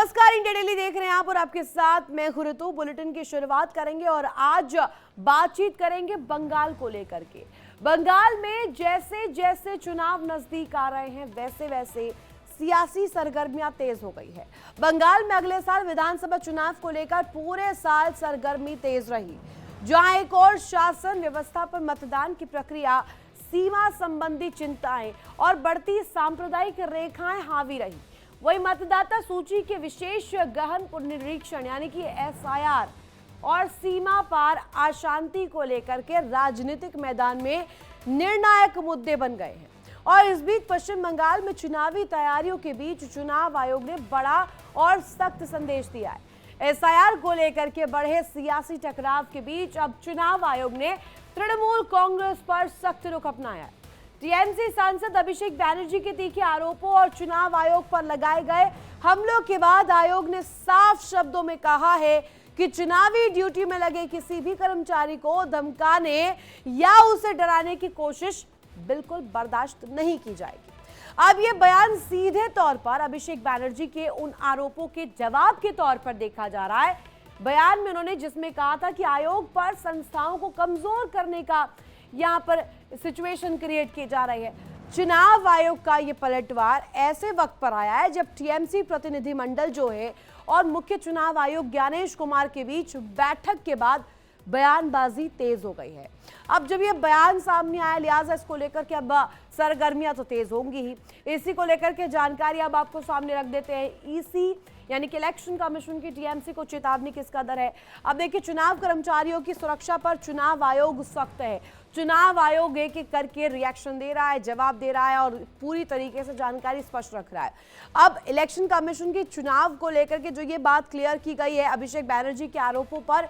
नमस्कार, India daily देख रहे हैं आप और आपके साथ मैं हूं ऋतु। बुलेटिन की शुरुआत करेंगे और आज बातचीत करेंगे बंगाल को लेकर के। बंगाल में जैसे जैसे चुनाव नजदीक आ रहे हैं वैसे वैसे सियासी सरगर्मियां तेज हो गई है। बंगाल में अगले साल विधानसभा चुनाव को लेकर पूरे साल सरगर्मी तेज रही, जहां एक और शासन व्यवस्था पर मतदान की प्रक्रिया, सीमा संबंधी चिंताएं और बढ़ती सांप्रदायिक रेखाएं हावी रही। वही मतदाता सूची के विशेष गहन पुनरीक्षण यानी कि एसआईआर और सीमा पार अशांति को लेकर के राजनीतिक मैदान में निर्णायक मुद्दे बन गए हैं। और इस बीच पश्चिम बंगाल में चुनावी तैयारियों के बीच चुनाव आयोग ने बड़ा और सख्त संदेश दिया है। एसआईआर को लेकर के बढ़े सियासी टकराव के बीच अब चुनाव आयोग ने तृणमूल कांग्रेस पर सख्त रुख अपनाया है। टीएमसी सांसद अभिषेक बैनर्जी के तीखे आरोपों और चुनाव आयोग पर लगाए गए हमलों के बाद आयोग ने साफ शब्दों में कहा है कि चुनावी ड्यूटी में लगे किसी भी कर्मचारी को धमकाने या उसे डराने की कोशिश बिल्कुल बर्दाश्त नहीं की जाएगी। अब ये बयान सीधे तौर पर अभिषेक बैनर्जी के उन आरोपों के जवाब के तौर पर देखा जा रहा है। बयान में उन्होंने जिसमें कहा था कि आयोग पर संस्थाओं को कमजोर करने का यहाँ पर सिचुएशन क्रिएट की जा रही है। चुनाव आयोग का ये पलटवार ऐसे वक्त पर आया है जब टीएमसी प्रतिनिधिमंडल जो है और मुख्य चुनाव आयुक्त ज्ञानेश कुमार के बीच बैठक के बाद बयानबाजी तेज हो गई है। अब जब ये बयान सामने आया, लिहाजा इसको लेकर के अब सरगर्मियां तो तेज होंगी ही। इसी को लेकर के जानकारी अब आपको सामने रख देते हैं। ईसी यानी कि इलेक्शन कमीशन की टीएमसी को चेतावनी किस कदर है। अब देखिए, चुनाव कर्मचारियों की सुरक्षा पर चुनाव आयोग सख्त है। चुनाव आयोग एक एक करके रिएक्शन दे रहा है, जवाब दे रहा है और पूरी तरीके से जानकारी स्पष्ट रख रहा है। अब इलेक्शन कमीशन के चुनाव को लेकर के जो ये बात क्लियर की गई है, अभिषेक बैनर्जी के आरोपों पर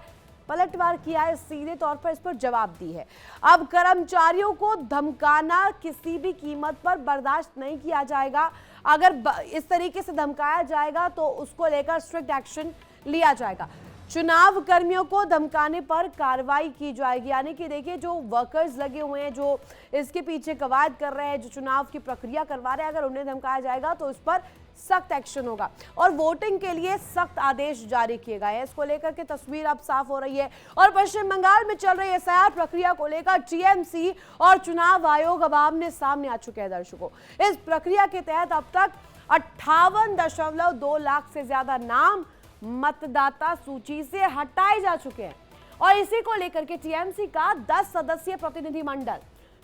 पलटवार किया है, सीधे तौर पर इस पर जवाब दी है। अब कर्मचारियों को धमकाना किसी भी कीमत पर बर्दाश्त नहीं किया जाएगा। अगर इस तरीके से धमकाया जाएगा तो उसको लेकर स्ट्रिक्ट एक्शन लिया जाएगा। चुनाव कर्मियों को धमकाने पर कार्रवाई की जाएगी। यानी कि देखिए, जो वर्कर्स लगे हुए हैं, जो इसके पीछे कवायद कर रहे हैं, जो चुनाव की प्रक्रिया करवा रहे हैं, अगर उन्हें धमकाया जाएगा तो इस पर सख्त एक्शन होगा और वोटिंग के लिए सख्त आदेश जारी किए गए हैं। इसको लेकर के तस्वीर अब साफ हो रही है। और पश्चिम बंगाल में चल रही एसआईआर प्रक्रिया को लेकर टीएमसी और चुनाव आयोग अब आमने सामने आ चुके हैं। दर्शकों, इस प्रक्रिया के तहत अब तक 58.2 लाख से ज्यादा नाम मतदाता सूची से हटाए जा चुके हैं। और इसी को लेकर के टीएमसी का 10 सदस्यीय प्रतिनिधिमंडल,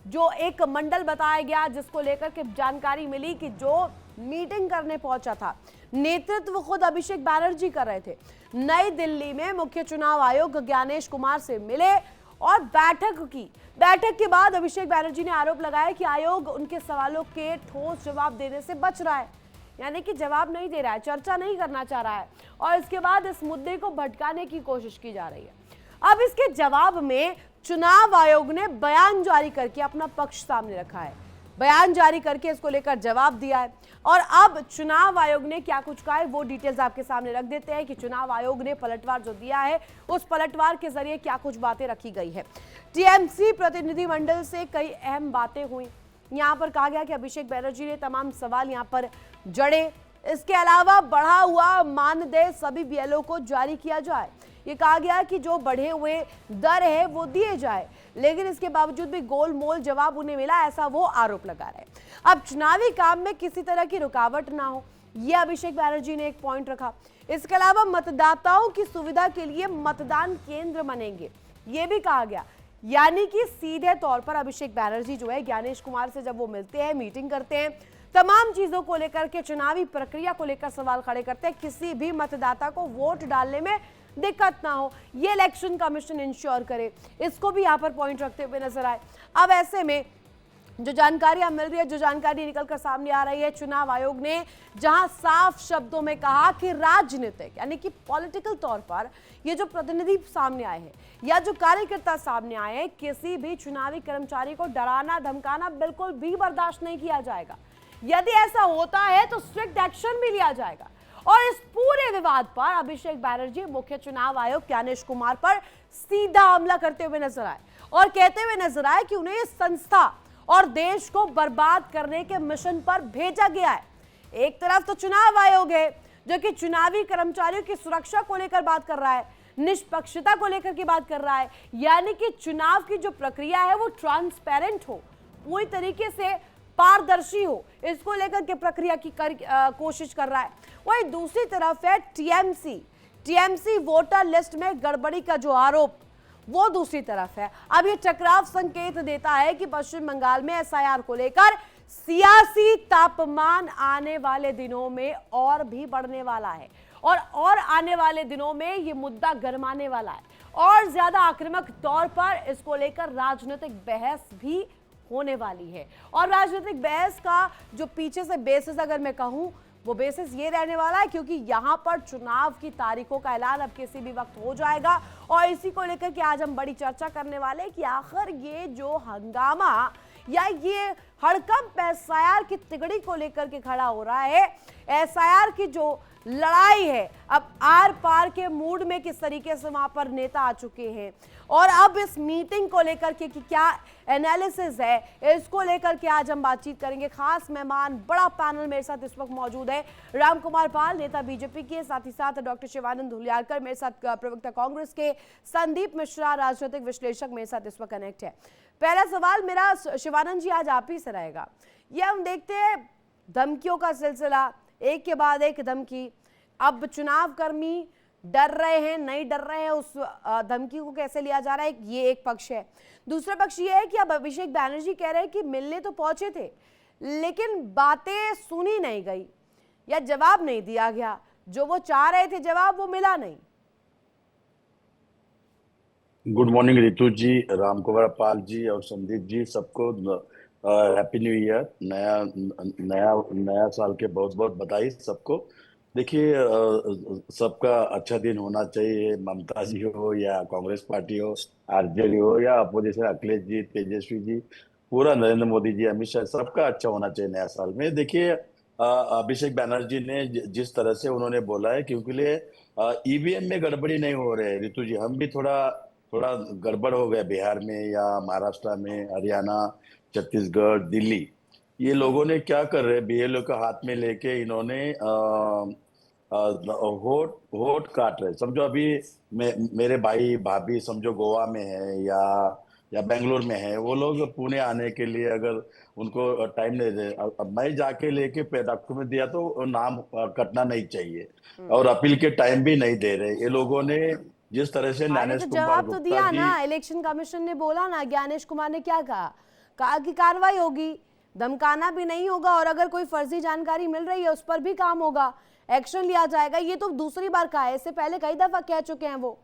जो एक मंडल बताया गया जिसको लेकर के जानकारी मिली कि जो मीटिंग करने पहुंचा था, नेतृत्व खुद अभिषेक बैनर्जी कर रहे थे, नई दिल्ली में मुख्य चुनाव आयुक्त ज्ञानेश कुमार से मिले और बैठक की। बैठक के बाद अभिषेक बैनर्जी ने आरोप लगाया कि आयोग उनके सवालों के ठोस जवाब देने से बच रहा है, यानी कि जवाब नहीं दे रहा है, चर्चा नहीं करना चाह रहा है और इसके बाद इस मुद्दे को भटकाने की कोशिश की जा रही है। अब इसके जवाब में चुनाव आयोग ने बयान जारी करके अपना पक्ष सामने रखा है। बयान जारी करके इसको लेकर जवाब दिया है और अब चुनाव आयोग ने क्या कुछ कहा है वो डिटेल्स आपके सामने रख देते हैं कि चुनाव आयोग ने पलटवार जो दिया है उस पलटवार के जरिए क्या कुछ बातें रखी गई है। टीएमसी प्रतिनिधिमंडल से कई अहम बातें हुई। यहाँ पर कहा गया कि अभिषेक बैनर्जी ने तमाम सवाल यहाँ पर जड़े। इसके अलावा बढ़ा हुआ मानदेय सभी बीएलओ को जारी किया जाए। ये कहा गया कि जो बढ़े हुए दर है वो दिए जाए, लेकिन इसके बावजूद भी गोलमोल जवाब उन्हें मिला, ऐसा वो आरोप लगा रहे। अब चुनावी काम में किसी तरह की रुकावट ना हो, ये अभिषेक बैनर्जी ने एक पॉइंट रखा। इसके अलावा मतदाताओं की सुविधा के लिए मतदान केंद्र बनेंगे, ये भी कहा गया। यानी कि सीधे तौर पर अभिषेक बैनर्जी जो है ज्ञानेश कुमार से जब वो मिलते हैं, मीटिंग करते हैं, तमाम चीजों को लेकर के, चुनावी प्रक्रिया को लेकर सवाल खड़े करते हैं, किसी भी मतदाता को वोट डालने में दिक्कत ना हो, ये इलेक्शन कमीशन इंश्योर करे, इसको भी यहाँ पर पॉइंट रखते हुए नजर आए। अब ऐसे में जो जानकारियां मिल रही है, जो जानकारी निकलकर सामने आ रही है, चुनाव आयोग ने जहां साफ शब्दों में कहा कि राजनीतिक यानी कि पॉलिटिकल तौर पर ये जो प्रतिनिधि सामने आए हैं या जो कार्यकर्ता सामने आए हैं, किसी भी चुनावी कर्मचारी को डराना धमकाना बिल्कुल भी बर्दाश्त नहीं किया जाएगा। यदि ऐसा होता है तो स्ट्रिक्ट एक्शन भी लिया जाएगा। और इस पूरे विवाद पर अभिषेक बैनर्जी मुख्य चुनाव आयुक्त ज्ञानेश कुमार पर सीधा हमला करते हुए नजर आए और कहते हुए नजर आए कि उन्हें इस संस्था और देश को बर्बाद करने के मिशन पर भेजा गया है। एक तरफ तो चुनाव आयोग है, जो कि चुनावी कर्मचारियों की सुरक्षा को लेकर बात कर रहा है, निष्पक्षता को लेकर की बात कर रहा है, यानी कि चुनाव की जो प्रक्रिया है वो ट्रांसपेरेंट हो, पूरी तरीके से पारदर्शी हो, इसको लेकर के प्रक्रिया की कोशिश कर रहा है। वही दूसरी तरफ है टीएमसी वोटर लिस्ट में गड़बड़ी का जो आरोप, वो दूसरी तरफ है। अब ये टकराव संकेत देता है कि पश्चिम बंगाल में एसआईआर को लेकर सियासी तापमान आने वाले दिनों में और भी बढ़ने वाला है और आने वाले दिनों में ये मुद्दा गरमाने वाला है और ज्यादा आक्रामक तौर पर इसको लेकर राजनीतिक बहस भी होने वाली है। और राजनीतिक बहस का जो पीछे से बेसिस अगर मैं कहूं, वो बेसिस ये रहने वाला है क्योंकि यहां पर चुनाव की तारीखों का ऐलान अब किसी भी वक्त हो जाएगा और इसी को लेकर के आज हम बड़ी चर्चा करने वाले हैं कि आखिर ये जो हंगामा या ये हड़कंप एसआईआर की तिगड़ी को लेकर के खड़ा हो रहा है, एसआईआर की जो लड़ाई है अब आर पार के मूड में किस तरीके से वहां पर नेता आ चुके हैं और अब इस मीटिंग को लेकर के कि क्या एनालिसिस है, इसको लेकर के आज हम बातचीत करेंगे। खास मेहमान, बड़ा पैनल मेरे साथ इस वक्त मौजूद है। रामकुमार पाल, नेता बीजेपी के, साथ ही साथ डॉक्टर शिवानंद धुलियालकर मेरे साथ, प्रवक्ता कांग्रेस के, संदीप मिश्रा राजनीतिक विश्लेषक मेरे साथ इस वक्त कनेक्ट है। पहला सवाल मेरा शिवानंद जी आज आप ही से रहेगा। ये हम देखते हैं धमकियों का सिलसिला, एक के बाद एक धमकी। अब चुनाव कर्मी डर रहे हैं, नहीं डर रहे हैं, उस धमकी को कैसे लिया जा रहा है, ये एक पक्ष है। दूसरा पक्ष ये है कि अब अभिषेक बैनर्जी कह रहे हैं कि मिलने तो पहुंचे थे लेकिन बातें सुनी नहीं गई या जवाब नहीं दिया गया, जो वो चाह रहे थे जवाब वो मिला नहीं। गुड मॉर्निंग रितु जी, रामकुमार पाल जी और संदीप जी, सबको हैप्पी न्यू ईयर, नया नया नया साल के बहुत बहुत बधाई सबको। देखिए, सबका अच्छा दिन होना चाहिए, ममता जी हो या कांग्रेस पार्टी हो, आरजेडी हो या अपोजिशन अखिलेश जी, तेजस्वी जी, पूरा नरेंद्र मोदी जी, अमित शाह, सबका अच्छा होना चाहिए नया साल में। देखिए, अभिषेक बैनर्जी ने जिस तरह से उन्होंने बोला है, क्योंकि ईवीएम में गड़बड़ी नहीं हो रहे है रितु जी, हम भी थोड़ा थोड़ा गड़बड़ हो गया बिहार में या महाराष्ट्र में, हरियाणा, छत्तीसगढ़, दिल्ली, ये लोगों ने क्या कर रहे हैं, बीएलओ का हाथ में लेके इन्होंने वोट वोट काट रहे। समझो अभी मेरे भाई भाभी समझो गोवा में है या बेंगलोर में है, वो लोग पुणे आने के लिए अगर उनको टाइम नहीं दे, अब मैं जाके लेके डॉक्यूमेंट दिया तो नाम कटना नहीं चाहिए और अपील के टाइम भी नहीं दे रहे ये लोगों ने। जिस तरह से ज्ञानेश कुमार जवाब तो गुप्ता दिया जी, ना, इलेक्शन कमीशन ने बोला ना, ज्ञानेश कुमार ने क्या कहा कि कार्रवाई होगी, धमकाना भी नहीं होगा और अगर कोई फर्जी जानकारी मिल रही है उस पर भी काम होगा, एक्शन लिया जाएगा। ये तो दूसरी बार कहा है, इससे पहले कई दफा कह चुके हैं वो।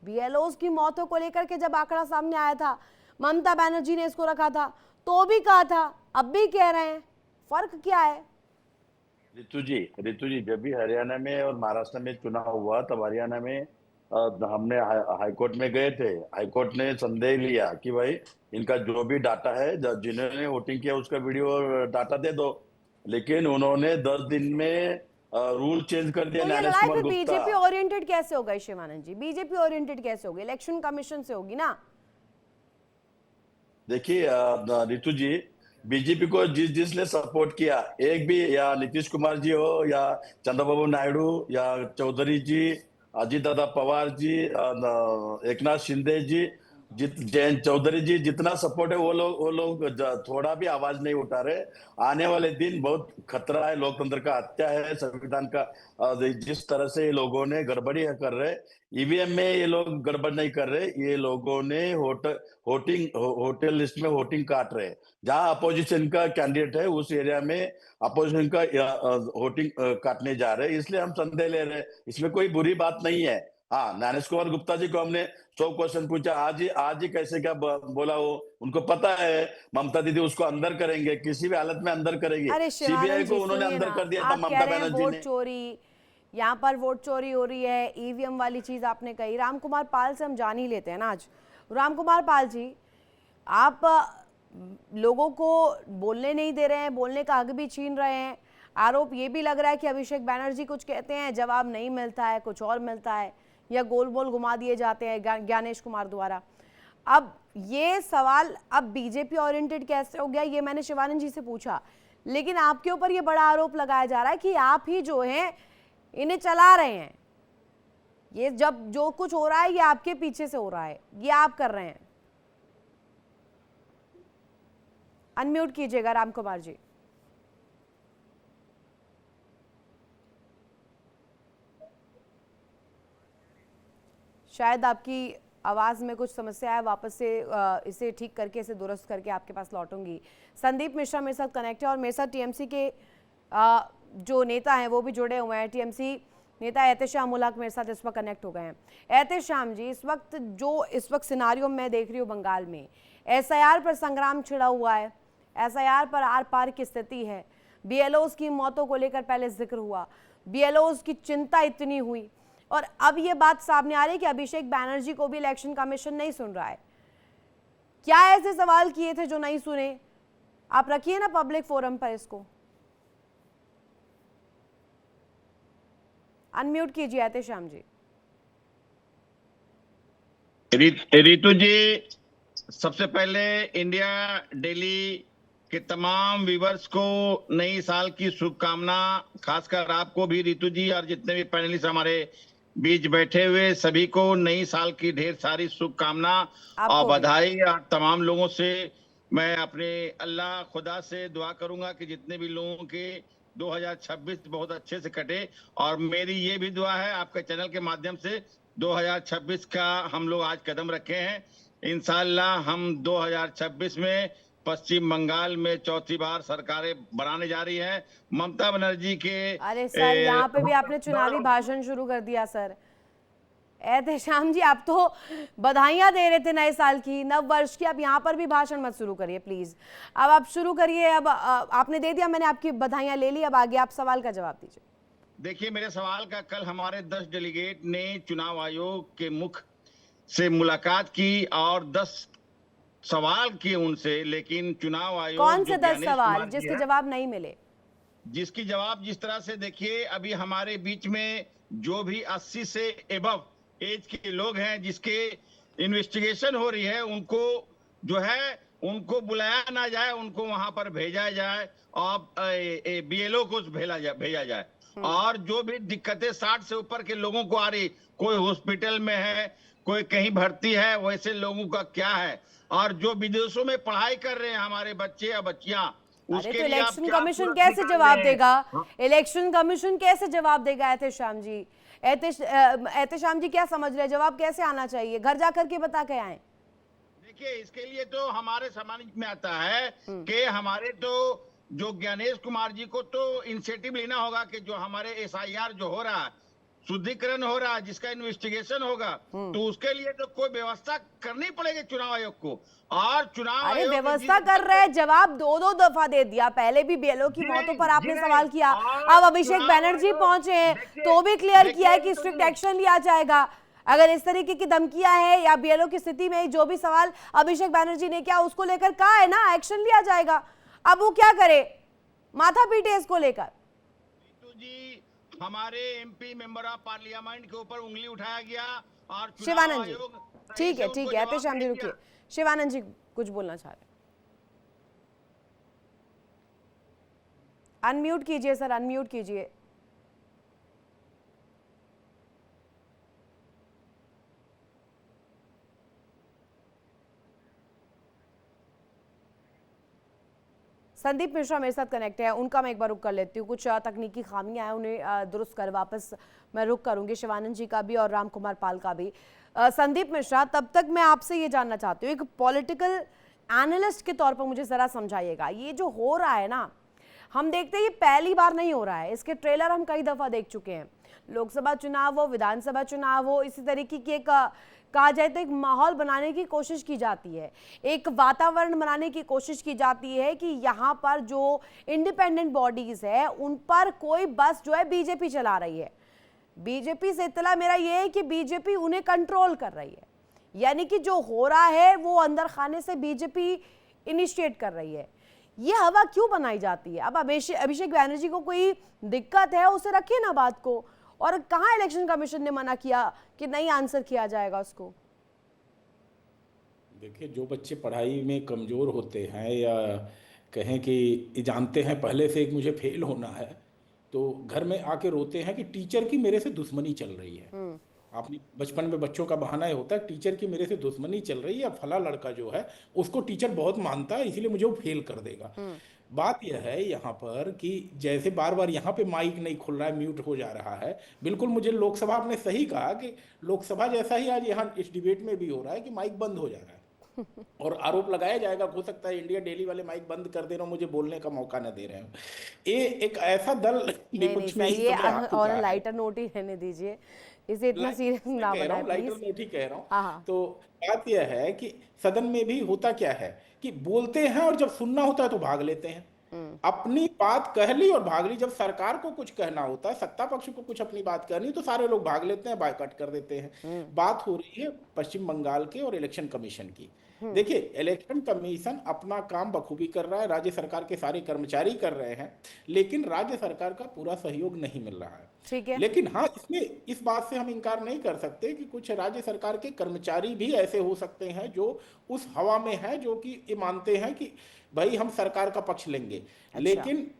बीएलओज की मौतों को लेकर के जब आंकड़ा सामने आया था, ममता बनर्जी ने इसको रखा था तो भी कहा था, अब भी कह रहे हैं, फर्क क्या है? रितु जी, जब भी हरियाणा में और महाराष्ट्र में चुनाव हुआ तब हरियाणा में हमने हाईकोर्ट में गए थे। हाईकोर्ट ने संदेह लिया कि भाई इनका जो भी डाटा है, जिन्होंने वोटिंग किया उसका वीडियो डाटा दे दो, लेकिन उन्होंने 10 दिन में रूल चेंज कर दिया। तो ये ज्ञानेश लड़ाई कुमार फिर गुप्ता, बीजेपी ओरिएंटेड कैसे होगा शिवानंद जी? बीजेपी ओरिएंटेड कैसे होगी? इलेक्शन कमीशन से होगी ना। देखिए रितु जी, बीजेपी को जिसने सपोर्ट किया, एक भी, या नीतीश कुमार जी हो या चंद्रबाबू नायडू या चौधरी जी, अजीत दादा पवार जी, एकनाथ शिंदे जी, जयंत चौधरी जी, जितना सपोर्ट है वो लोग थोड़ा भी आवाज नहीं उठा रहे। आने वाले दिन बहुत खतरा है, लोकतंत्र का हत्या है, संविधान का। जिस तरह से ये लोगों ने गड़बड़ी कर रहे, ईवीएम में ये लोग गड़बड़ नहीं कर रहे, ये लोगों ने होटल लिस्ट में वोटिंग काट रहे। जहां अपोजिशन का कैंडिडेट है उस एरिया में अपोजिशन का वोटिंग काटने जा रहे हैं, इसलिए हम संदेह ले रहे हैं। इसमें कोई बुरी बात नहीं है। हाँ, ज्ञानेश कुमार गुप्ता जी को हमने 100 क्वेश्चन पूछा, आज ही कैसे क्या बोला, वो उनको पता है ममता दीदी उसको अंदर करेंगे, किसी भी हालत में अंदर करेंगे। अरे सीबीआई को उन्होंने अंदर कर दिया था ममता बनर्जी वोट ने। चोरी, यहाँ पर वोट चोरी हो रही है, ईवीएम वाली चीज आपने कही। रामकुमार पाल से हम जान ही लेते हैं ना आज। रामकुमार पाल जी, आप लोगों को बोलने नहीं दे रहे हैं, बोलने का हक भी छीन रहे हैं। आरोप ये भी लग रहा है कि अभिषेक बैनर्जी कुछ कहते हैं, जवाब नहीं मिलता है, कुछ और मिलता है या गोल बोल घुमा दिए जाते हैं ज्ञानेश कुमार द्वारा। अब ये सवाल अब बीजेपी ओरिएंटेड कैसे हो गया, ये मैंने शिवानंद जी से पूछा, लेकिन आपके ऊपर ये बड़ा आरोप लगाया जा रहा है कि आप ही जो हैं इन्हें चला रहे हैं। ये जब जो कुछ हो रहा है ये आपके पीछे से हो रहा है, ये आप कर रहे हैं। अनम्यूट कीजिएगा राम कुमार जी। शायद आपकी आवाज में कुछ समस्या है, वापस से इसे ठीक करके इसे दुरुस्त करके आपके पास लौटूंगी। संदीप मिश्रा मेरे साथ कनेक्ट है और मेरे साथ टीएमसी के जो नेता हैं वो भी जुड़े हुए हैं। टीएमसी नेता एहतेशाम मुल्क मेरे साथ इस वक्त कनेक्ट हो गए हैं। एहतेशाम जी, इस वक्त सिनारियो मैं देख रही हूँ बंगाल में, एसआईआर पर संग्राम छिड़ा हुआ है, एसआईआर पर आर पार की स्थिति है। बीएलओज की मौतों को लेकर पहले जिक्र हुआ, बीएलओज की चिंता इतनी हुई, और अब ये बात सामने आ रही है कि अभिषेक बैनर्जी को भी इलेक्शन कमीशन नहीं सुन रहा है। क्या ऐसे सवाल किए थे जो नहीं सुने? आप रखिए ना पब्लिक फोरम पर इसको। अनम्यूट कीजिए एहतेशाम जी। रितु जी, सबसे पहले इंडिया डेली के तमाम व्यूवर्स को नई साल की शुभकामना, खासकर आपको भी रितु जी और जितने भी पैनलिस्ट हमारे बीच बैठे हुए सभी को नई साल की ढेर सारी शुभकामना और बधाई। और तमाम लोगों से मैं अपने अल्लाह खुदा से दुआ करूंगा कि जितने भी लोगों के 2026 बहुत अच्छे से कटे, और मेरी ये भी दुआ है आपके चैनल के माध्यम से 2026 का हम लोग आज कदम रखे हैं। इंशाअल्लाह हम 2026 में पश्चिम बंगाल में चौथी बार सरकारें बनाने जा रही है। ममता बनर्जी के अरे सर, यहाँ पे भी आपने चुनावी भाषण शुरू कर दिया सर। एहतेशाम जी, आप तो बधाइयां दे रहे थे नए साल की, नव वर्ष की, अब यहाँ पर भी भाषण मत शुरू करिए प्लीज। अब आप शुरू करिए। अब आपने दे दिया, मैंने आपकी बधाइयां ले ली, अब आगे आप सवाल का जवाब दीजिए। देखिए, मेरे सवाल का कल हमारे 10 डेलीगेट ने चुनाव आयोग के मुख्य से मुलाकात की और 10 सवाल किए उनसे, लेकिन चुनाव आयोग कौन से 10 सवाल जिसके जवाब नहीं मिले? जिसकी जवाब जिस तरह से, देखिए अभी हमारे बीच में जो भी 80 से एबव एज के लोग हैं जिसके इन्वेस्टिगेशन हो रही है, उनको जो है उनको बुलाया ना जाए, उनको वहां पर भेजा जाए और बीएलओ को भेजा जाए। और जो भी दिक्कतें 60 से ऊपर के लोगों को आ रही, कोई हॉस्पिटल में है, कोई कहीं भर्ती है, वैसे लोगों का क्या है, और जो विदेशों में पढ़ाई कर रहे हैं हमारे बच्चे या बच्चियां, अरे तो इलेक्शन कमीशन कैसे जवाब देगा? इलेक्शन कमीशन कैसे जवाब देगा? एहतेशाम जी, एहतेशाम जी क्या समझ रहे हैं, जवाब कैसे आना चाहिए? घर जाकर के बता के आए। देखिए, इसके लिए तो हमारे समझ में आता है कि हमारे तो जो ज्ञानेश कुमार जी को तो इनिशिएटिव लेना होगा कि जो हमारे एसआईआर जो हो रहा है, शुद्धिकरण हो रहा है, जिसका इन्वेस्टिगेशन होगा, तो उसके लिए तो कोई व्यवस्था करनी पड़ेगी चुनाव आयोग को। और चुनाव अरे व्यवस्था कर रहे हैं, जवाब दो दफा दे दिया। पहले भी बीएलओ की मौतों पर आपने सवाल किया, अब अभिषेक बैनर्जी पहुंचे हैं तो भी क्लियर किया है कि स्ट्रिक्ट एक्शन लिया जाएगा। अगर इस तरीके की धमकियां है या बीएलओ की स्थिति में जो भी सवाल अभिषेक बैनर्जी ने किया उसको लेकर कहा है ना, एक्शन लिया जाएगा। अब वो क्या करे, माथा पीटे इसको लेकर। जी, हमारे एमपी मेंबर ऑफ पार्लियामेंट के ऊपर उंगली उठाया गया और शिवानंद जी, ठीक है एहतेशाम जी रुकिए, शिवानंद जी कुछ बोलना चाह रहे हैं। अनम्यूट कीजिए सर, अनम्यूट कीजिए। संदीप मिश्रा मेरे साथ कनेक्ट है, उनका मैं एक बार रुक कर लेती हूँ। कुछ तकनीकी खामियां हैं, उन्हें दुरुस्त कर वापस मैं रुक करूंगी। शिवानंद जी का भी और राम कुमार पाल का भी। संदीप मिश्रा, तब तक मैं आपसे ये जानना चाहती हूँ, एक पॉलिटिकल एनालिस्ट के तौर पर मुझे ज़रा समझाइएगा, ये जो हो रहा है ना, हम देखते हैं ये पहली बार नहीं हो रहा है, इसके ट्रेलर हम कई दफ़ा देख चुके हैं। लोकसभा चुनाव हो, विधानसभा चुनाव हो, इसी तरीके की एक कहा जाए तो एक माहौल बनाने की कोशिश की जाती है, एक वातावरण बनाने की कोशिश की जाती है कि यहाँ पर जो इंडिपेंडेंट बॉडीज है उन पर कोई बस जो है बीजेपी चला रही है। बीजेपी से इत्तला मेरा ये है कि बीजेपी उन्हें कंट्रोल कर रही है, यानी कि जो हो रहा है वो अंदर खाने से बीजेपी इनिशिएट कर रही है। ये हवा क्यों बनाई जाती है? अब अभिषेक बैनर्जी को कोई दिक्कत है, उसे रखिए ना बात को, और कहाँ इलेक्शन कमीशन ने मना किया कि नहीं आंसर किया जाएगा उसको? देखिए, जो बच्चे पढ़ाई में कमज़ोर होते हैं या कहें कि जानते हैं पहले से एक मुझे फेल होना है, तो घर में आके रोते हैं कि टीचर की मेरे से दुश्मनी चल रही है। आपने बचपन में बच्चों का बहाना ये होता है टीचर की मेरे से दुश्मनी चल रही है, फला लड़का जो है उसको टीचर बहुत मानता है इसलिए मुझे वो फेल कर देगा। बात यह है यहाँ पर कि जैसे बार बार यहाँ पे माइक नहीं खुल रहा है, म्यूट हो जा रहा है, बिल्कुल मुझे लोकसभा, आपने सही कहा कि लोकसभा जैसा ही आज यहाँ इस डिबेट में भी हो रहा है कि माइक बंद हो जा रहा है और आरोप लगाया जाएगा, हो सकता है इंडिया डेली वाले माइक बंद कर दे रहे हो, मुझे बोलने का मौका न दे रहे हो। ये एक ऐसा दल नहीं विपक्ष में सही इस है, समय आ चुका और है। लाइटर नोट ही रहने दीजिए, इसे इतना सीरियस ना बनाए लाइटर प्लीज। नोट ही कह रहा हाँ हूँ। हाँ। तो बात यह है कि सदन में भी होता क्या है कि बोलते हैं और जब सुनना होता है तो भाग लेते हैं। अपनी बात कह ली और भाग ली। जब सरकार को कुछ कहना होता है, सत्ता पक्ष को कुछ अपनी बात कहनी, तो सारे लोग भाग लेते हैं, बायकॉट कर देते हैं। बात हो रही है पश्चिम बंगाल के और इलेक्शन कमीशन की। देखिए, इलेक्शन कमीशन अपना काम बखूबी कर रहा है, राज्य सरकार के सारे कर्मचारी कर रहे हैं, लेकिन राज्य सरकार का पूरा सहयोग नहीं मिल रहा है। ठीक है। लेकिन हाँ, इसमें इस बात से हम इनकार नहीं कर सकते कि कुछ राज्य सरकार के कर्मचारी भी ऐसे हो सकते हैं जो उस हवा में है, जो कि ये मानते हैं कि भाई हम सरकार का पक्ष लेंगे। लेकिन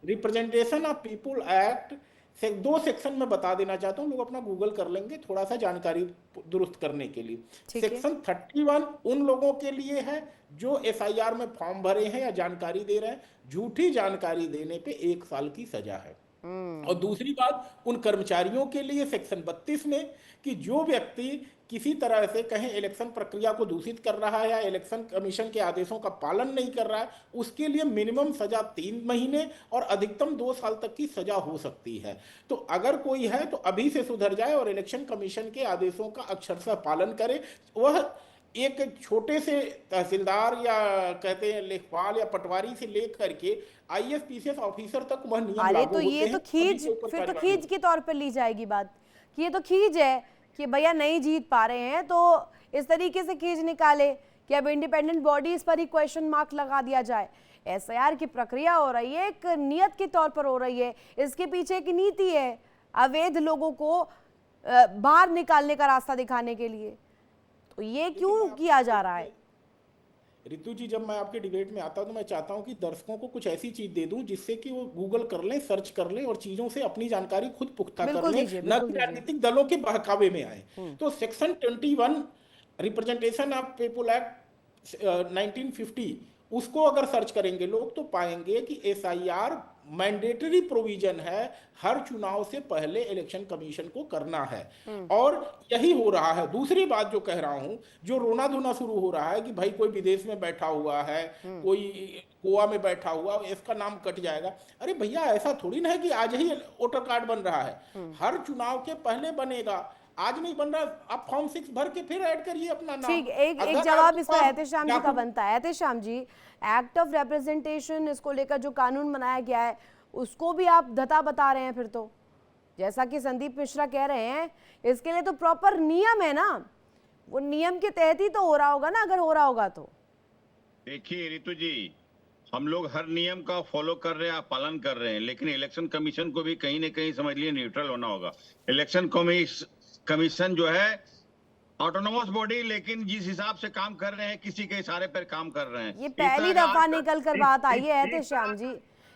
रिप्रेजेंटेशन ऑफ पीपुल एक्ट से 2 सेक्शन में बता देना चाहता हूँ, लोग अपना गूगल कर लेंगे थोड़ा सा जानकारी दुरुस्त करने के लिए। सेक्शन 31 उन लोगों के लिए है जो एसआईआर में फॉर्म भरे हैं या जानकारी दे रहे हैं, झूठी जानकारी देने पे 1 साल की सजा है। और दूसरी बात उन कर्मचारियों के लिए सेक्शन 32 में कि जो व्यक्ति किसी तरह से कहें इलेक्शन प्रक्रिया को दूषित कर रहा है या इलेक्शन कमीशन के आदेशों का पालन नहीं कर रहा है, उसके लिए मिनिमम सजा 3 महीने और अधिकतम 2 साल तक की सजा हो सकती है। तो अगर कोई है तो अभी से सुधर जाए और इलेक्शन कमीशन के आदेशों का अक्षरशः पालन करे। वह एक छोटे से तहसीलदार या कहते हैं लेखपाल या पटवारी से लेकर के आईएएस पीसीएस ऑफिसर तक वह नियम अरे लागू तो होते ये हैं, तो खींच, सभी के ऊपर फिर तो कार्यवाही खींच के तौर पे ली जाएगी बात कि ये तो खींच है कि भैया नहीं जीत पा रहे हैं, तो इस तरीके से खींच निकाले कि अब इंडिपेंडेंट बॉडीज पर ही क्वेश्चन मार्क लगा दिया जाए। एसआईआर की प्रक्रिया हो रही है, एक नियत के तौर पर हो रही है, इसके पीछे एक नीति है अवैध लोगों को बाहर निकालने का रास्ता दिखाने के लिए। तो ये क्यों किया जा रहा है? रितु जी, जब मैं आपके डिबेट में आता हूं तो मैं चाहता हूं कि दर्शकों को कुछ ऐसी चीज दे दूं जिससे कि वो गूगल कर लें, सर्च कर लें और चीजों से अपनी जानकारी खुद पुख्ता कर लें, न कि राजनीतिक दलों के बहकावे में आए। तो section 21 representation of people act 1950, उसको अगर सर्च करेंगे लोग तो पाएंगे कि एसआईआर मैंडेटरी प्रोविजन है, हर चुनाव से पहले इलेक्शन कमीशन को करना है और यही हो रहा है। दूसरी बात जो कह रहा हूं, जो रोना धोना शुरू हो रहा है कि भाई कोई विदेश में बैठा हुआ है, कोई गोवा में बैठा हुआ, इसका नाम कट जाएगा। अरे भैया, ऐसा थोड़ी ना है कि आज ही वोटर कार्ड बन रहा है, हर चुनाव के पहले बनेगा। आज नहीं बन रहा, आप फॉर्म 6 भर के फिर ऐड करिए अपना नाम। ठीक, एक जवाब इस पर एहतेशाम जी का बनता है। एहतेशाम जी, एक्ट ऑफ रिप्रेजेंटेशन, इसको लेकर जो कानून बनाया गया है उसको भी आप धता बता रहे हैं। फिर तो जैसा कि संदीप मिश्रा कह रहे हैं, इसके लिए तो प्रॉपर नियम है ना, वो नियम के तहत ही तो हो रहा होगा ना, अगर हो रहा होगा तो। देखिए रितु जी, हम लोग हर नियम का फॉलो कर रहे हैं, पालन कर रहे हैं, लेकिन इलेक्शन कमीशन को भी कहीं ना कहीं समझ लिए न्यूट्रल होना होगा। इलेक्शन कमीशन जो है ऑटोनोमस बॉडी, लेकिन जिस हिसाब से काम कर रहे हैं किसी के इशारे पर काम कर रहे हैं। ये पहली दफा निकल कर बात आई है एहतेशाम जी,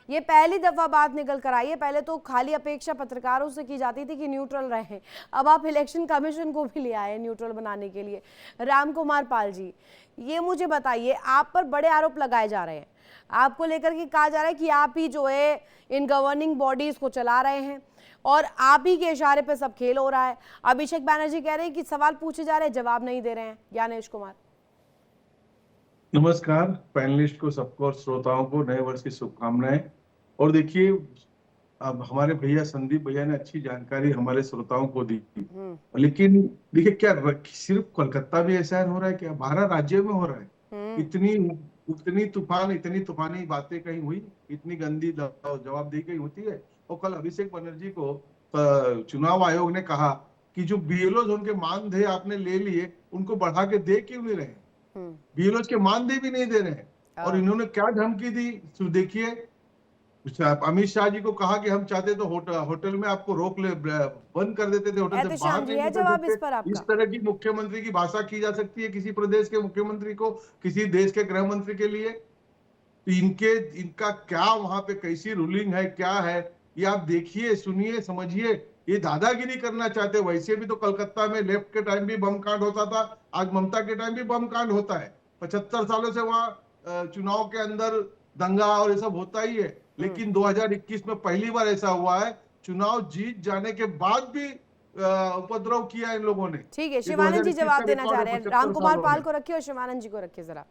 ये पहली दफा बात निकल कर आई है। पहले तो खाली अपेक्षा पत्रकारों से की जाती थी कि न्यूट्रल रहें, अब आप इलेक्शन कमीशन को भी ले आए न्यूट्रल बनाने के लिए। राम कुमार पाल जी, ये मुझे बताइए, आप पर बड़े आरोप लगाए जा रहे हैं, आपको लेकर के कहा जा रहा है कि आप ही जो है इन गवर्निंग बॉडीज को चला रहे हैं और आप ही के इशारे पे सब खेल हो रहा है। अभिषेक बैनर्जी कह रहे हैं कि सवाल पूछे जा रहे हैं, जवाब नहीं दे रहे हैं। ज्ञानेश कुमार, नमस्कार पैनलिस्ट को, सबको और श्रोताओं को नए वर्ष की शुभकामनाएं। और देखिए, अब हमारे भैया संदीप भैया ने अच्छी जानकारी हमारे श्रोताओं को दी, लेकिन देखिए क्या सिर्फ कोलकाता में ऐसा हो रहा है, क्या 12 राज्यों में हो रहा है? इतनी तूफानी बातें कहीं हुई, इतनी गंदी जवाबदेही कहीं होती है? और कल अभिषेक बनर्जी को चुनाव आयोग ने कहा कि जो बीएलओ उनके मानदेय आपने ले लिए, उनको बढ़ा के दे क्यों नहीं रहे? बीएलओ के मानदेय भी नहीं दे रहे हैं। और इन्होंने क्या धमकी दी, तो देखिए, अमित शाह जी को कहा कि हम चाहते तो होटल में आपको रोक ले, बंद कर देते थे, होटल से बाहर नहीं निकल सकते। इस तरह की मुख्यमंत्री की भाषा की जा सकती है किसी प्रदेश के मुख्यमंत्री को, किसी देश के गृह मंत्री के लिए? तो इनका क्या वहां पे कैसी रूलिंग है, क्या है? ये आप देखिए, सुनिए, समझिए। ये दादागिरी करना चाहते हैं। वैसे भी तो कलकत्ता में लेफ्ट के टाइम भी बम कांड होता था, आज ममता के टाइम भी बम कांड होता है। 75 सालों से वहां चुनाव के अंदर दंगा और ये सब होता ही है। लेकिन 2021 में पहली बार ऐसा हुआ है, चुनाव जीत जाने के बाद भी उपद्रव किया इन लोगों ने। ठीक है, ये शिवानंद जी 2021 जवाब का देना रिकॉर्ड चाह है रहे हैं। 75 रामकुमार सालों पाल में। को रखिए और शिवानंद जी को रखिए जरा।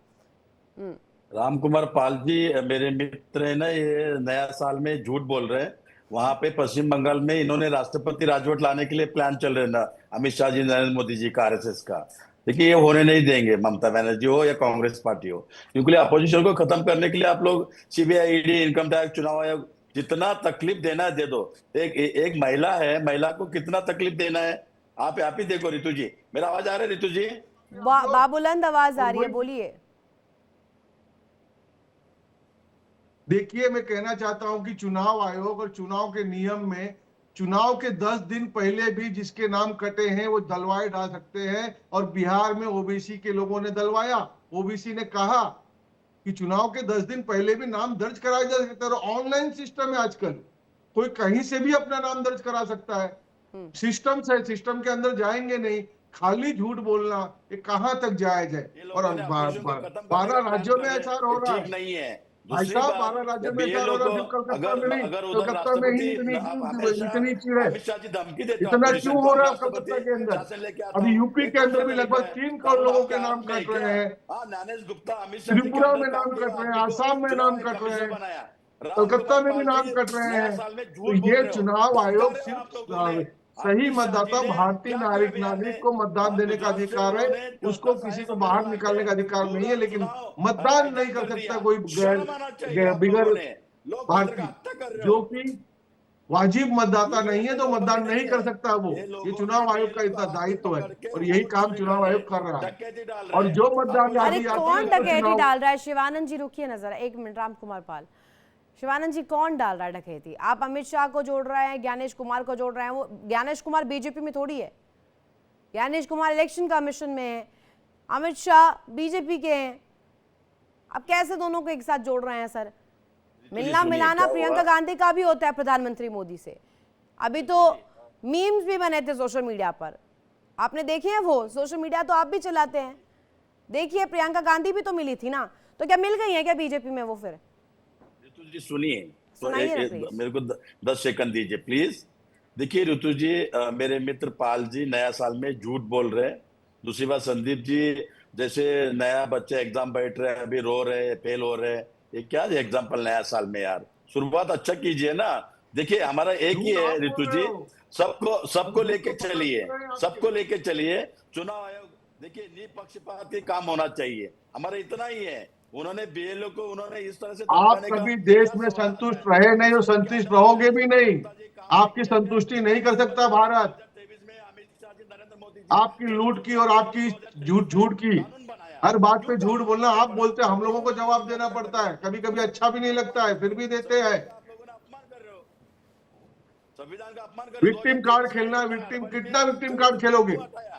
रामकुमार पाल जी मेरे मित्र है ना, ये नया साल में झूठ बोल रहे हैं। वहां पे पश्चिम बंगाल में इन्होंने राष्ट्रपति राजवट लाने के लिए प्लान चल रहे हैं ना, अमित शाह जी, नरेंद्र मोदी जी का, आरएसएस का। देखिए ये होने नहीं देंगे, ममता बनर्जी हो या कांग्रेस पार्टी हो। क्योंकि अपोजिशन को खत्म करने के लिए आप लोग सीबीआई, ईडी, इनकम टैक्स, चुनाव आयोग, जितना तकलीफ देना है दे दो। एक महिला है, महिला को कितना तकलीफ देना है आप ही देखो। रितु जी, मेरा आवाज आ रहा है? रितु जी, बाबुलंद आवाज आ रही है, बोलिए। देखिए, मैं कहना चाहता हूं कि चुनाव आयोग और चुनाव के नियम में चुनाव के 10 दिन पहले भी जिसके नाम कटे हैं वो दलवाए डाल सकते हैं। और बिहार में ओबीसी के लोगों ने दलवाया। ओबीसी ने कहा कि चुनाव के 10 दिन पहले भी नाम दर्ज कराया जा सकता है। और ऑनलाइन सिस्टम है आजकल, कोई कहीं से भी अपना नाम दर्ज करा सकता है। सिस्टम से, सिस्टम के अंदर जाएंगे नहीं, खाली झूठ बोलना, ये कहां तक जाया जाए। ये और लोगों ने अपोजिशन को खत्म करने 12 का प्लान राज्यों कर में रहे ऐसा हैं, हो ये रहा ठीक है। नहीं है। भाई दूसरी साहब, बात, 12 राज्यों जब में ये ऐसा हो लोग रहा है, को सिर्फ कलकत्ता में नहीं। अगर उधर कलकत्ता में ही राष्ट्रपति, इतनी आप इतनी हमेशा चीड़ है। अमित शाह जी धमकी देते हो इतना अपोजिशन क्यों को, हो हम रहा है राष्ट्रपति कलकत्ता के अंदर? शासन लेके आता अभी हूँ। यूपी ये के कौन अंदर सा भी तरीका लगभग है? 3 करोड़ कानून लोगों आपके के हाथ नाम में है कट क्या? रहे हैं। हाँ, ज्ञानेश गुप्ता अमित शाह जी के त्रिपुरा में अंडर नाम काम किया, कट रहे हैं, आदमी को आसाम में चुनाव नाम कट रहे कमिश्नर हैं, बनाया। कलकत्ता रामकुमार में भी पाल नाम जी, कट रहे नया हैं। साल में तो झूठ बोल ये रहे हो। चुनाव क्या आयोग कर रहे हो आप लोगों ने? सिर्फ सही अमित शाह जी मतदाता, ने भारतीय क्या किया बिहार नागरिक में? को मतदान देने का गुजरात से अधिकार है। उन्होंने उसको 10 किसी आईएएस को ऑफिसर बाहर ला निकालने के का अधिकार नहीं है। पूरा लेकिन चुनाव मतदान नहीं हाईजैक कर कर सकता दिया। कोई शर्म आना चाहिए आप लोगों बिगर ने। लोकतंत्र का भारतीय, हत्या कर रहे जो हो। कि वाजिब मतदाता ये नहीं है, ऐसे तो नॉर्मली मतदान नहीं नहीं कर है। सकता वो। ये ये लोगों ने चुनाव आयोग का बीएलओ इतना का हाथ दायित्व है पकड़ के और यही वोट काम चोरी चुनाव कर रहे आयोग हैं, कर रहा है। डकैती डाल और रहे हैं। जो मतदान अरे यादी आती कौन है उसको डकैती चुनाव, डाल रहा है? शिवानंद जी रुकिए ना जरा, एक मिनट। रामकुमार पाल, शिवानंद जी, कौन डाल रहा है डकैती? आप अमित शाह को जोड़ रहे हैं, ज्ञानेश कुमार को जोड़ रहे हैं। वो ज्ञानेश कुमार बीजेपी में थोड़ी है। ज्ञानेश कुमार इलेक्शन कमीशन में है, अमित शाह बीजेपी के हैं। आप कैसे दोनों को एक साथ जोड़ रहे हैं सर? मिलना सुनिए, मिलाना क्या प्रियंका हुआ? गांधी का भी होता है प्रधानमंत्री मोदी से। अभी तो मीम्स भी बने थे सोशल मीडिया पर, आपने देखे हैं? वो सोशल मीडिया तो आप भी चलाते हैं, देखिए प्रियंका गांधी भी तो मिली थी ना। तो क्या मिल गई है क्या बीजेपी में वो? फिर ऋतु जी सुनिए, तो सुनाइए ना प्लीज। मेरे को 10 सेकंड दीजिए प्लीज। देखिए ऋतु जी, मेरे मित्र पाल जी नया साल में झूठ बोल रहे हैं। दूसरी बात, संदीप जी, जैसे नया बच्चा एग्जाम बैठ रहे हैं, अभी रो रहे हैं, फेल हो रहे हैं, ये क्या एग्जाम्पल नया साल में? यार शुरुआत अच्छा कीजिए ना। देखिए हमारा एक ही झूठ है आप बोल ऋतु रहे जी, हो। सबको झूठ लेके तो पकड़ चलिए, रहे हैं आपके। सबको लेके चलिए। चुनाव आयोग देखिए निष्पक्षपात के काम होना चाहिए, हमारा इतना ही है। उन्होंने बीएलओ को उन्होंने इस तरह से आप धमकाने का कभी देश क्या में सवाल आता संतुष्ट है? रहे नहीं और इसमें क्या संतुष्ट जवाब रहोगे है? भी नहीं। ममता जी काम नहीं आपकी किए थे, संतुष्टि नहीं कर सकता 2014 भारत। 2023 में अमित शाह जी, नरेंद्र मोदी जी, आपकी लूट की और आपकी 2023 में झूठ की, कानून बनाया। हर बात क्यों पे झूठ कानून बोलना। बनाना आप पड़ा? बोलते हैं, हम लोगों को जवाब देना हत्या पड़ता है। कर कभी रहे कभी हो। अच्छा भी नहीं लगता है, फिर भी देते हैं। आप लोगों ने अपमान कर रहे हो, संविधान का अपमान कर रहे हो। विक्टिम कार्ड 2023 में खेलना, हटाया, विक्टिम, हड़बड़ी कितना में विक्टिम कार्ड चरित्र खेलोगे? क्यों हटाया?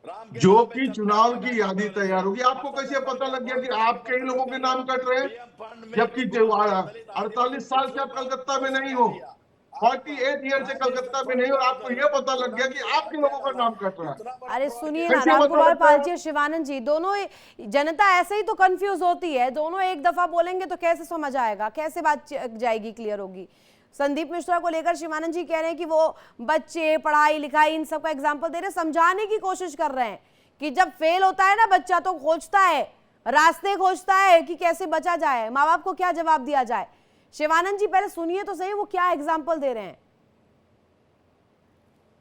राम के जो नाम पे कि चंदा चुनाव क्यों की लगाया यादी कांग्रेस तैयार ने? होगी। आपको ममता कैसे पता बनर्जी लग गया कौन कि सा आपके ही संगठन लोगों से के कर रहे नाम हो? कट रहे हैं? पीएम फंड में जबकि भी गोद लिया, दलित 48 आदिवासी साल से पिछड़ों आप को कलकत्ता में नहीं सौंपा हो, दिया। 48 ईयर से कलकत्ता में नहीं हो, और आपको यह पता लग गया कि आपके लोगों का नाम कट रहा है। इतना बड़ा अरे fraud सुनिए किया। ना, कैसे पता रामकुमार लगता पाल है? जी और शिवानंद जी, दोनों जनता ऐसे ही तो कंफ्यूज होती है। दोनों एक दफा बोलेंगे तो कैसे समझ आएगा, कैसे बात जाएगी, क्लियर होगी? संदीप मिश्रा को लेकर शिवानंद जी कह रहे हैं कि वो बच्चे, पढ़ाई लिखाई, इन सब का एग्जाम्पल दे रहे हैं, समझाने की कोशिश कर रहे हैं कि जब फेल होता है ना बच्चा तो खोजता है, रास्ते खोजता है कि कैसे बचा जाए, माँ बाप को क्या जवाब दिया जाए। शिवानंद जी पहले सुनिए तो सही, वो क्या एग्जाम्पल दे रहे हैं,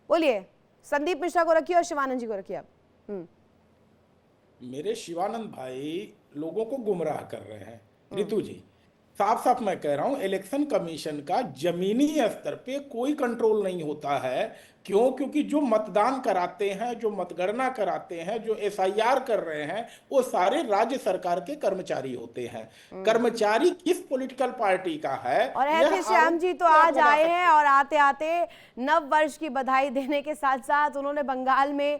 बोलिए। संदीप मिश्रा को रखिए और शिवानंद जी को रखिए आप। मेरे शिवानंद भाई लोगों को गुमराह कर रहे हैं। ऋतु जी, साफ साफ मैं कह रहा हूं, इलेक्शन कमीशन का जमीनी स्तर पे कोई कंट्रोल नहीं होता है। क्यों? क्योंकि जो मतदान कराते हैं, जो मतगणना कराते हैं, जो एसआईआर कर रहे हैं, वो सारे राज्य सरकार के कर्मचारी होते हैं। कर्मचारी किस पॉलिटिकल पार्टी का है, और यह ऐसे श्याम आरोप जी तो आप आज लगा आए सकते हैं और आते आते नव वर्ष की बधाई देने के साथ साथ उन्होंने बंगाल में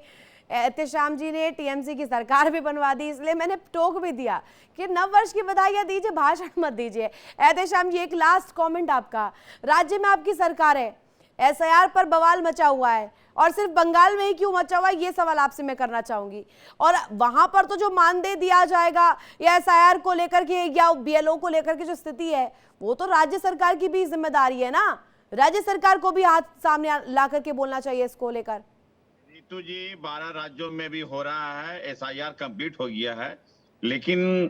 एहतेशाम जी ने टीएमसी की सरकार भी बनवा दी, इसलिए मैंने टोक भी दिया कि नव वर्ष की बधाइयां दीजिए, भाषण मत दीजिए। एहतेशाम जी, एक लास्ट कमेंट आपका। राज्य में आपकी सरकार है, एसआईआर पर बवाल मचा हुआ है, और सिर्फ बंगाल में ही क्यों मचा हुआ है, ये सवाल आपसे मैं करना चाहूंगी। और वहां पर तो जो मानदेय दिया जाएगा या एसआईआर को लेकर के या बीएलओ को लेकर के जो स्थिति है, वो तो राज्य सरकार की भी जिम्मेदारी है ना। राज्य सरकार को भी हाथ सामने ला करके बोलना चाहिए इसको लेकर। रितु जी, 12 राज्यों में भी हो रहा है, एसआईआर कंप्लीट हो गया है, लेकिन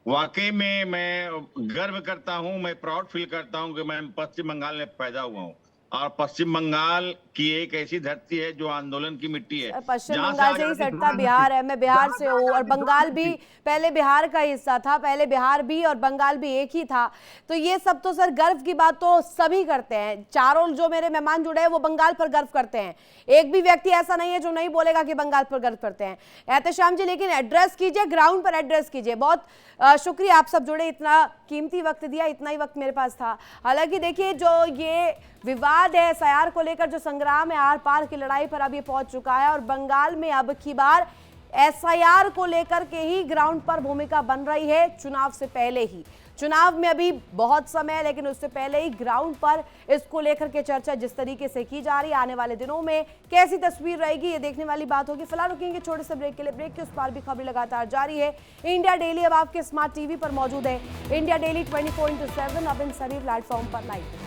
वाकई में मैं गर्व करता हूं, मैं प्राउड फील करता हूं कि मैं पश्चिम बंगाल में पैदा हुआ हूं, और पश्चिम बंगाल की एक ऐसी धरती है जो आंदोलन की मिट्टी है। पश्चिम बंगाल से ही सटता बिहार है, मैं बिहार से हूँ, और बंगाल भी पहले बिहार का हिस्सा था, पहले बिहार भी और बंगाल भी एक ही था। तो ये सब तो सर गर्व की बात तो सभी करते हैं, चारों जो मेरे मेहमान जुड़े हैं वो बंगाल पर गर्व करते हैं। एक भी व्यक्ति ऐसा नहीं है जो नहीं बोलेगा कि बंगाल पर गर्व करते हैं। एहतेशाम जी, लेकिन एड्रेस कीजिए, ग्राउंड पर एड्रेस कीजिए। बहुत शुक्रिया आप सब जुड़े, इतना कीमती वक्त दिया, इतना ही वक्त मेरे पास था। हालांकि देखिए, जो ये विवाद है एसआईआर को लेकर, जो संग्राम है, आर पार की लड़ाई पर अब ये पहुंच चुका है, और बंगाल में अब की बार एसआईआर को लेकर के ही ग्राउंड पर भूमिका बन रही है। चुनाव से पहले ही, चुनाव में अभी बहुत समय है, लेकिन उससे पहले ही ग्राउंड पर इसको लेकर के चर्चा जिस तरीके से की जा रही है, आने वाले दिनों में कैसी तस्वीर रहेगी ये देखने वाली बात होगी। फिलहाल रुकेंगे छोटे से ब्रेक के लिए, ब्रेक के उस पार भी खबरें लगातार जारी है। इंडिया डेली अब आपके स्मार्ट टीवी पर मौजूद है। इंडिया डेली 24/7 अब इन सभी प्लेटफॉर्म पर लाइव।